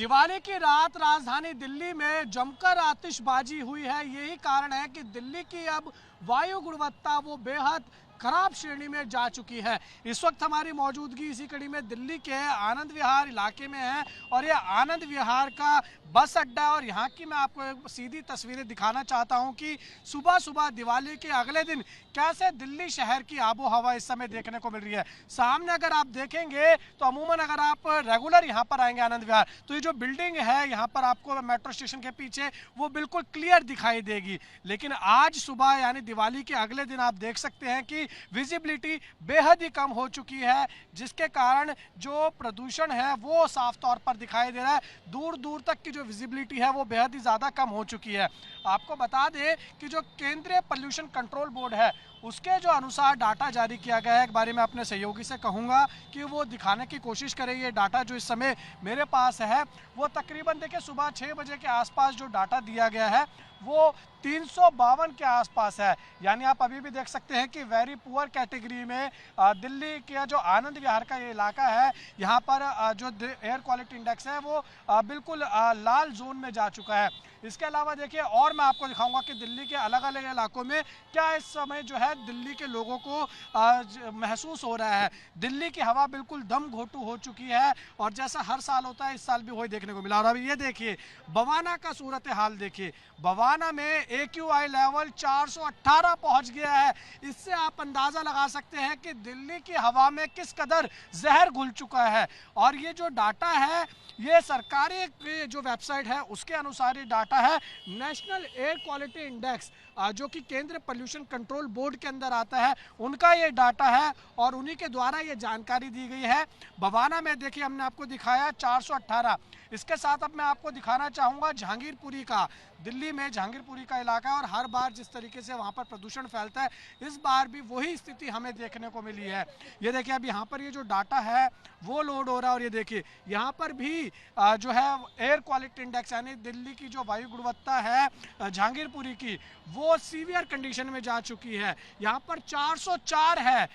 दिवाली की रात राजधानी दिल्ली में जमकर आतिशबाजी हुई है। यही कारण है कि दिल्ली की अब वायु गुणवत्ता वो बेहद खराब श्रेणी में जा चुकी है। इस वक्त हमारी मौजूदगी इसी कड़ी में दिल्ली के आनंद विहार इलाके में है और ये आनंद विहार का बस अड्डा और यहाँ की मैं आपको एक सीधी तस्वीरें दिखाना चाहता हूँ कि सुबह सुबह दिवाली के अगले दिन कैसे दिल्ली शहर की आबो हवा इस समय देखने को मिल रही है। सामने अगर आप देखेंगे तो अमूमन अगर आप रेगुलर यहाँ पर आएंगे आनंद विहार तो ये जो बिल्डिंग है यहाँ पर आपको मेट्रो स्टेशन के पीछे वो बिल्कुल क्लियर दिखाई देगी, लेकिन आज सुबह यानी दिवाली के अगले दिन आप देख सकते हैं कि विजिबिलिटी बेहद ही कम हो चुकी है, जिसके कारण जो प्रदूषण है वो साफ तौर पर दिखाई दे रहा है। दूर दूर तक की जो विजिबिलिटी है वो बेहद ही ज़्यादा कम हो चुकी है। आपको बता दें कि जो केंद्रीय पोल्यूशन कंट्रोल बोर्ड है उसके जो अनुसार डाटा जारी किया गया है, एक बारे में अपने सहयोगी से कहूँगा कि वो दिखाने की कोशिश करें। ये डाटा जो इस समय मेरे पास है वो तकरीबन देखिए सुबह 6 बजे के आसपास जो डाटा दिया गया है वो 352 के आसपास है। यानी आप अभी भी देख सकते हैं कि वेरी पुअर कैटेगरी में दिल्ली का जो आनंद विहार का ये इलाका है यहाँ पर जो एयर क्वालिटी इंडेक्स है वो बिल्कुल लाल जोन में जा चुका है। इसके अलावा देखिए और मैं आपको दिखाऊंगा कि दिल्ली के अलग अलग इलाकों में क्या इस समय जो है दिल्ली के लोगों को महसूस हो रहा है। दिल्ली की हवा बिल्कुल दम घोटू हो चुकी है और जैसा हर साल होता है इस साल भी वही देखने को मिला। और अभी ये देखिए बवाना का सूरत हाल देखिए, बवाना में AQI लेवल 418 पहुंच गया है। इससे आप अंदाजा लगा सकते हैं कि दिल्ली की हवा में किस कदर जहर घुल चुका है। और ये जो डाटा है ये सरकारी जो वेबसाइट है उसके अनुसार ये डाटा है। नेशनल एयर क्वालिटी इंडेक्स जो कि केंद्रीय पोल्यूशन कंट्रोल बोर्ड के अंदर आता है उनका ये डाटा है और उन्हीं के द्वारा ये जानकारी दी गई है। बवाना में देखिए हमने आपको दिखाया 418। इसके साथ अब मैं आपको दिखाना चाहूँगा जहांगीरपुरी का। दिल्ली में जहांगीरपुरी का इलाका है और हर बार जिस तरीके से वहाँ पर प्रदूषण फैलता है इस बार भी वही स्थिति हमें देखने को मिली है। ये देखिए अब यहाँ पर ये जो डाटा है वो लोड हो रहा है और ये देखिए यहाँ पर भी जो है एयर क्वालिटी इंडेक्स यानी दिल्ली की जो वायु गुणवत्ता है जहांगीरपुरी की वो सीवियर कंडीशन में जा चुकी है। यहाँ पर 404 है।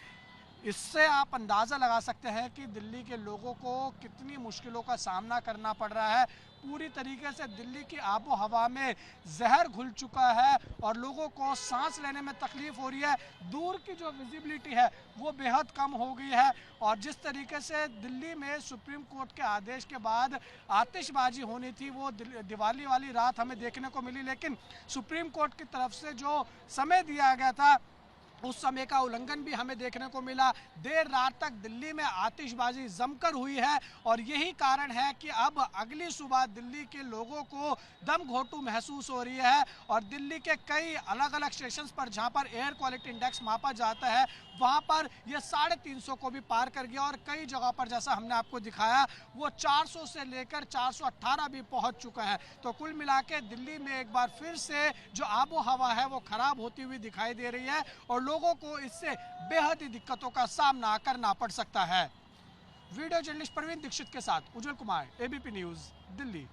इससे आप अंदाज़ा लगा सकते हैं कि दिल्ली के लोगों को कितनी मुश्किलों का सामना करना पड़ रहा है। पूरी तरीके से दिल्ली की आबो हवा में जहर घुल चुका है और लोगों को सांस लेने में तकलीफ हो रही है। दूर की जो विजिबिलिटी है वो बेहद कम हो गई है और जिस तरीके से दिल्ली में सुप्रीम कोर्ट के आदेश के बाद आतिशबाजी होनी थी वो दिवाली वाली रात हमें देखने को मिली, लेकिन सुप्रीम कोर्ट की तरफ से जो समय दिया गया था उस समय का उल्लंघन भी हमें देखने को मिला। देर रात तक दिल्ली में आतिशबाजी जमकर हुई है और यही कारण है कि अब अगली सुबह दिल्ली के लोगों को दम घोटू महसूस हो रही है और दिल्ली के कई अलग अलग स्टेशंस पर जहां पर एयर क्वालिटी इंडेक्स मापा जाता है वहां पर यह 350 को भी पार कर गया और कई जगह पर जैसा हमने आपको दिखाया वो 400 से लेकर 418 भी पहुंच चुका है। तो कुल मिला के दिल्ली में एक बार फिर से जो आबो हवा है वो खराब होती हुई दिखाई दे रही है और लोगों को इससे बेहद ही दिक्कतों का सामना करना पड़ सकता है। वीडियो जर्नलिस्ट प्रवीण दीक्षित के साथ उज्जवल कुमार, ABP न्यूज़, दिल्ली।